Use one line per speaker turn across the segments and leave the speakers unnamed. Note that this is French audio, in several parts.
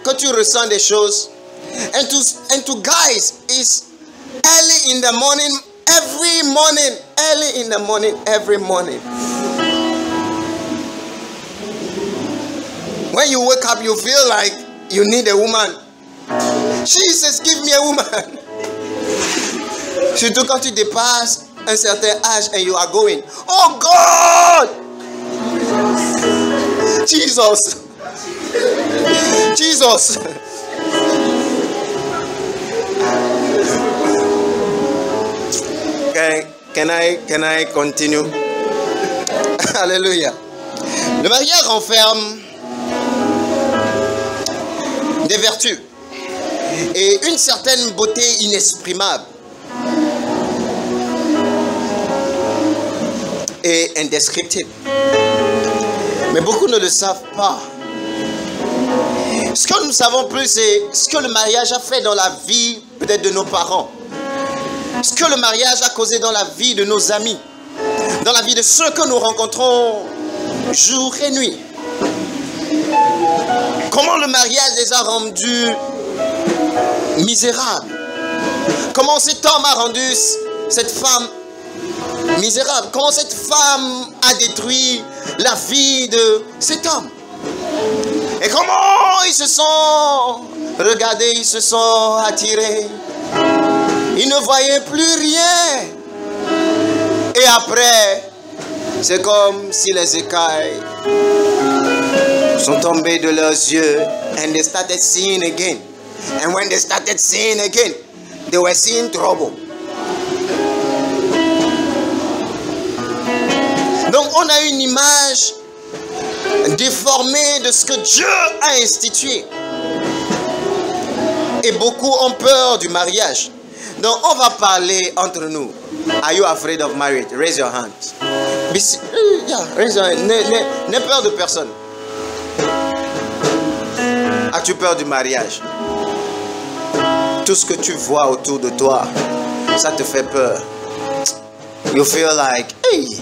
que tu ressens des choses. And to guys, it's early in the morning, every morning, early in the morning, every morning. When you wake up, you feel like you need a woman. Jesus, give me a woman. Surtout quand tu dépasses un certain âge and you are going, oh God! Jesus! Jesus! Can I continue? Alléluia. Le mariage renferme des vertus et une certaine beauté inexprimable et indescriptible. Mais beaucoup ne le savent pas. Ce que nous savons plus, c'est ce que le mariage a fait dans la vie peut-être de nos parents. Ce que le mariage a causé dans la vie de nos amis. Dans la vie de ceux que nous rencontrons jour et nuit. Comment le mariage les a rendus misérables. Comment cet homme a rendu cette femme misérable. Comment cette femme a détruit la vie de cet homme. Et comment ils se sont regardés, ils se sont attirés. Ils ne voyaient plus rien. Et après, c'est comme si les écailles sont tombés de leurs yeux. And they started seeing again. And when they started seeing again, they were seeing trouble. Donc on a une image déformée de ce que Dieu a institué. Et beaucoup ont peur du mariage. Donc on va parler entre nous. Are you afraid of marriage? Raise your hand. Yeah, raise your hand. N'aie peur de personne. As-tu peur du mariage? Tout ce que tu vois autour de toi, ça te fait peur. You feel like, hey,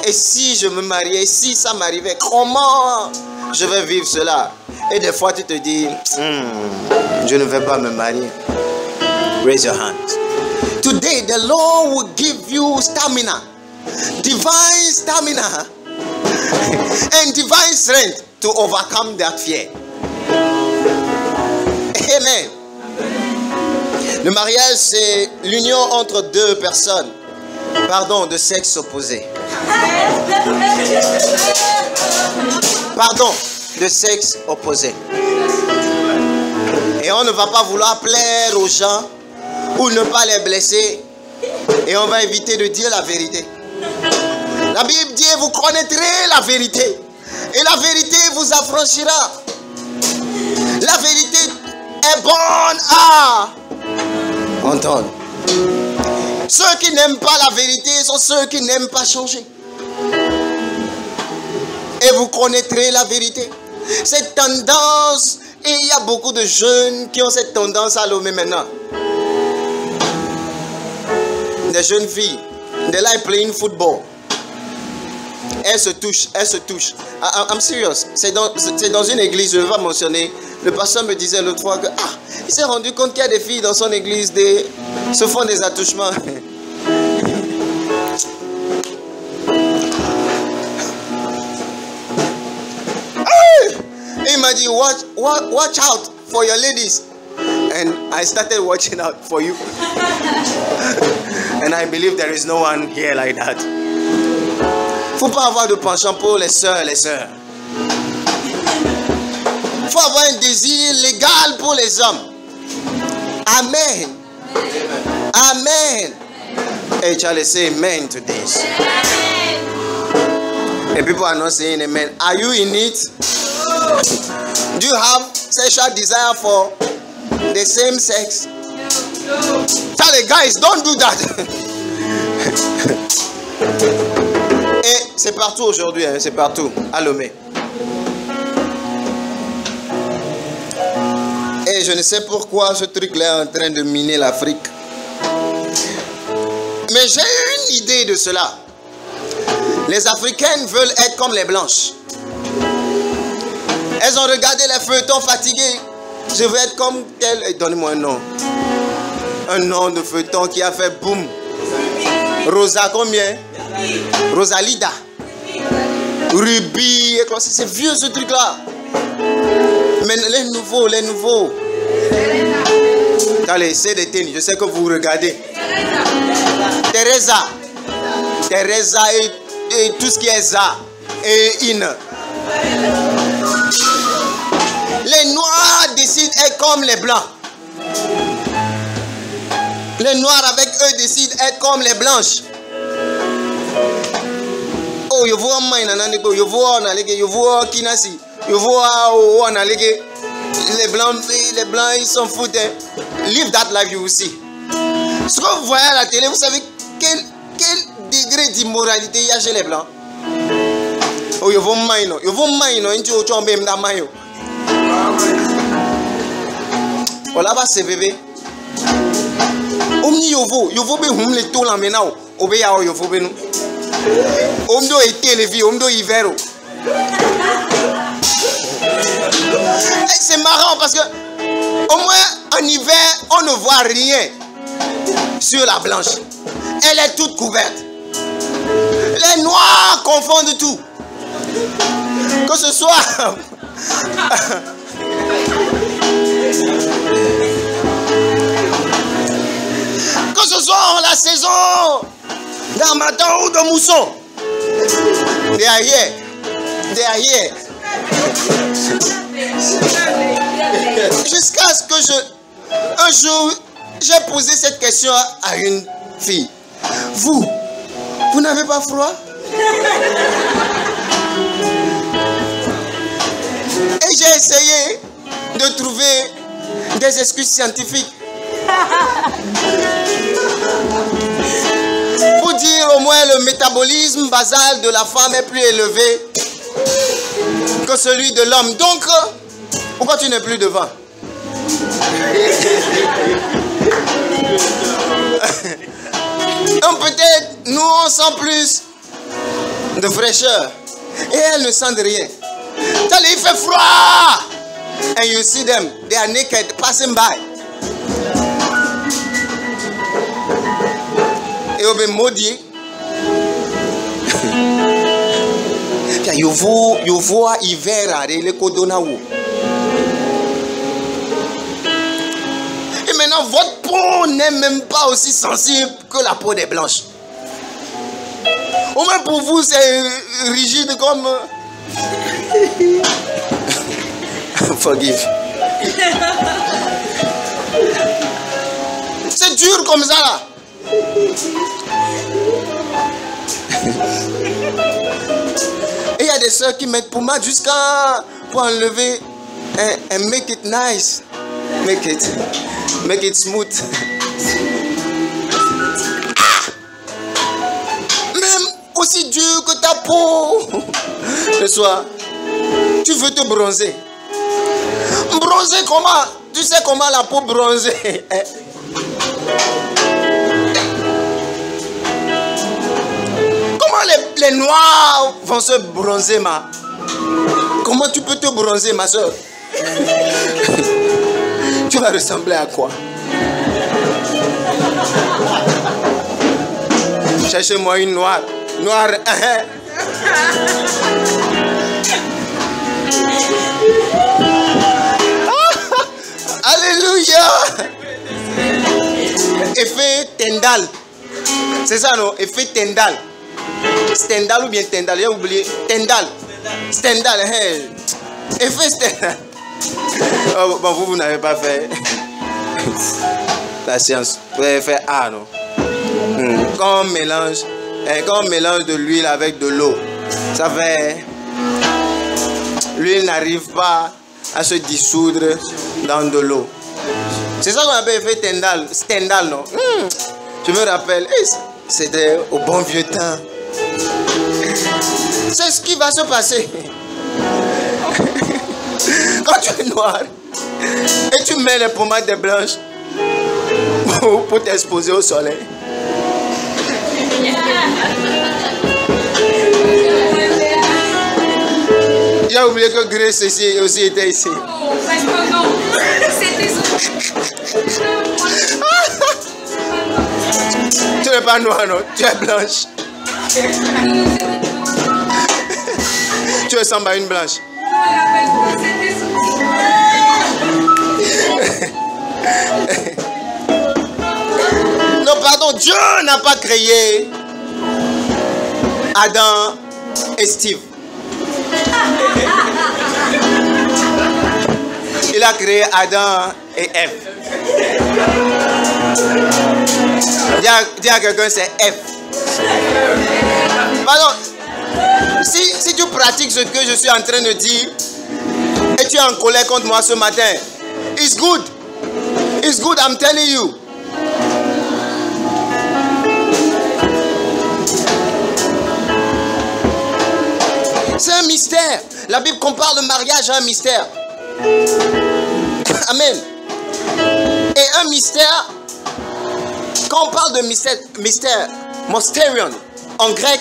et si je me mariais, si ça m'arrivait, comment je vais vivre cela? Et des fois tu te dis, je ne vais pas me marier. Raise your hand. Today the Lord will give you stamina, divine stamina and divine strength to overcome that fear. Amen. Le mariage, c'est l'union entre deux personnes, de sexe opposé. De sexe opposé. Et on ne va pas vouloir plaire aux gens ou ne pas les blesser. Et on va éviter de dire la vérité. La Bible dit, vous connaîtrez la vérité. Et la vérité vous affranchira. La vérité est bonne à entendre. Ceux qui n'aiment pas la vérité sont ceux qui n'aiment pas changer. Et vous connaîtrez la vérité. Cette tendance, et il y a beaucoup de jeunes qui ont cette tendance à l'homme maintenant. Des jeunes filles, they like playing football. Elles se touchent. I'm serious. C'est dans une église, je ne vais pas mentionner. Le pasteur me disait l'autre fois que il s'est rendu compte qu'il y a des filles dans son église se font des attouchements. Et il m'a dit, watch out for your ladies. And I started watching out for you. And I believe there is no one here like that. Faut pas avoir de penchant pour les sœurs. Faut avoir un désir légal pour les hommes. Amen. Amen. Hey Charlie, say amen to this. And people are not saying amen. Are you in it? Do you have sexual desire for the same sex? Charlie, guys, don't do that. Et c'est partout aujourd'hui, hein, c'est partout, à Lomé. Et je ne sais pourquoi ce truc-là est en train de miner l'Afrique. Mais j'ai une idée de cela. Les Africaines veulent être comme les Blanches. Elles ont regardé les feuilletons fatigués. Je veux être comme tel. Donnez-moi un nom. Un nom de feuilleton qui a fait boum. Rosa combien? Rosalida. Ruby. C'est vieux ce truc-là. Mais les nouveaux. Allez, c'est des tennis. Je sais que vous regardez. Teresa et tout ce qui est ça. Et In. Les noirs décident être comme les blancs. Les noirs avec eux décident être comme les blanches. Oh, je vois Maïnanandeko, je vois Kinasi, je vois les blancs, ils s'en foutent. Live that life, you will see. Ce que vous voyez à la télé, vous savez quel degré d'immoralité il y a chez les blancs. Oh, je vois Maïno, tu as même Maïno. Oh, là-bas, c'est bébé. Omni yovo be hum le to la menao obe ya yovo be nu omdo etelevi omdo hivero. C'est marrant parce que au moins en hiver on ne voit rien sur la blanche. Elle est toute couverte. Les noirs confondent tout. Que ce soit que ce soit en la saison d'harmattan ou de mousson. They are here. Jusqu'à ce que un jour, j'ai posé cette question à une fille. Vous n'avez pas froid? Et j'ai essayé de trouver des excuses scientifiques. Pour dire au moins le métabolisme basal de la femme est plus élevé que celui de l'homme. Donc, pourquoi tu n'es plus devant? Donc peut-être nous on sent plus de fraîcheur et elles ne sentent rien. Il fait froid. And you see them, they are naked passing by. Et on va maudire. You vois hiver à les codonaou. Et maintenant votre peau n'est même pas aussi sensible que la peau des blanches. Au moins pour vous c'est rigide comme. Forgive. C'est dur comme ça là. Et il y a des soeurs qui mettent pommade jusqu'à pour enlever and make it nice. Make it smooth. Ah! Même aussi dur que ta peau. Ce soir, tu veux te bronzer. Bronzer comment? Tu sais comment la peau bronzer? Comment les noirs vont se bronzer, ma? Comment tu peux te bronzer, ma soeur? Tu vas ressembler à quoi? Cherchez-moi une noire. Noire. Alléluia. Effet Tendal. C'est ça, non? Effet Tendal. Stendhal ou bien Tendal? J'ai oublié. Tendal. Stendhal. Effet Stendhal. Oh, bon, vous n'avez pas fait la science. Vous avez fait A, non? Quand on mélange de l'huile avec de l'eau, ça fait... L'huile n'arrive pas à se dissoudre dans de l'eau. C'est ça qu'on appelle effet Tendal. Stendhal, non? Je me rappelle, c'était au bon vieux temps. C'est ce qui va se passer. Quand tu es noir et tu mets les pommades des blanches pour t'exposer au soleil. J'ai oublié que Grace aussi était ici.
Oh, pasteur, non. C'était
Tu n'es pas noire, non? Tu es blanche. Tu ressembles à une blanche. Non, pardon, Dieu n'a pas créé Adam et Steve. Il a créé Adam et Ève. Dis à quelqu'un, c'est Ève. Pardon, si tu pratiques ce que je suis en train de dire et tu es en colère contre moi ce matin, it's good. It's good, I'm telling you. C'est un mystère. La Bible compare le mariage à un mystère. Amen. Et un mystère, quand on parle de mystère, mysterion, en grec,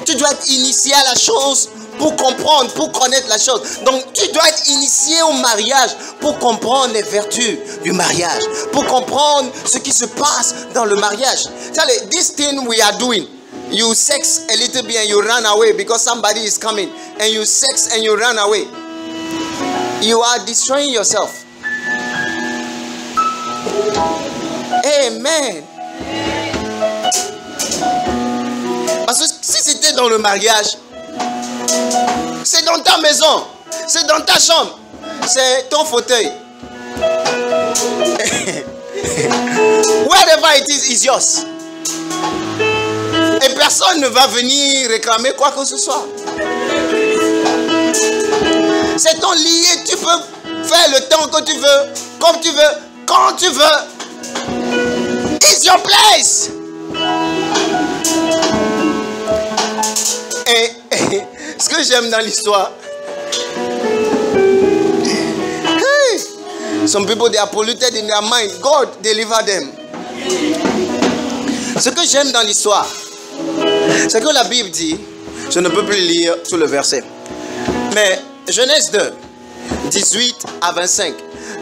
tu dois être initié à la chose pour comprendre, pour connaître la chose. Donc, tu dois être initié au mariage pour comprendre les vertus du mariage, pour comprendre ce qui se passe dans le mariage. This thing we are doing, you sex a little bit and you run away because somebody is coming, and you sex and you run away. You are destroying yourself. Amen. Parce que si c'était dans le mariage, c'est dans ta maison, c'est dans ta chambre, c'est ton fauteuil. Wherever it is, is yours. Et personne ne va venir réclamer quoi que ce soit. C'est ton lit et tu peux faire le temps que tu veux, comme tu veux, quand tu veux. It's your place. Et ce que j'aime dans l'histoire, some people, they are polluted in their mind. God deliver them. Ce que j'aime dans l'histoire, c'est que la Bible dit, je ne peux plus lire tout le verset, mais Genèse 2, 18 à 25.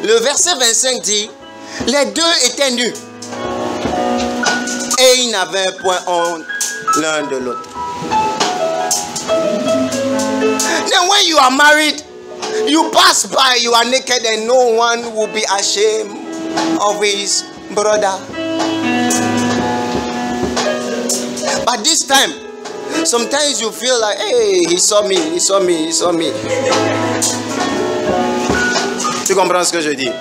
Le verset 25 dit, les deux étaient nus et ils n'avaient point honte l'un de l'autre. Then when you are married, you pass by, you are naked and no one will be ashamed of his brother. But this time, sometimes you feel like, hey, he saw me, he saw me, he saw me. Tu comprends ce que je dis?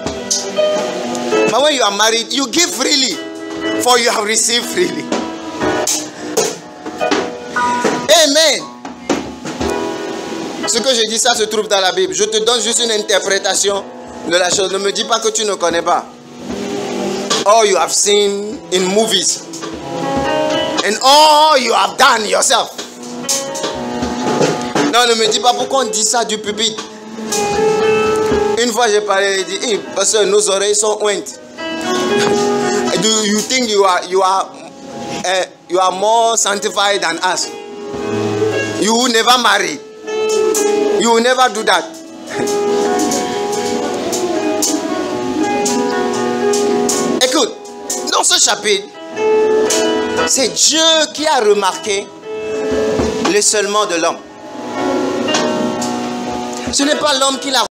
But when you are married, you give freely, for you have received freely. Amen. Ce que je dis, ça se trouve dans la Bible. Je te donne juste une interprétation de la chose. Ne me dis pas que tu ne connais pas. All you have seen in movies. And all you have done yourself. Non, ne me dis pas pourquoi on dit ça du pupitre. Une fois j'ai parlé, j'ai dit, hey, parce que nos oreilles sont ointes. Do you think you are more sanctified than us? You will never marry. You will never do that. Écoute, dans ce chapitre, c'est Dieu qui a remarqué le seulement de l'homme. Ce n'est pas l'homme qui l'a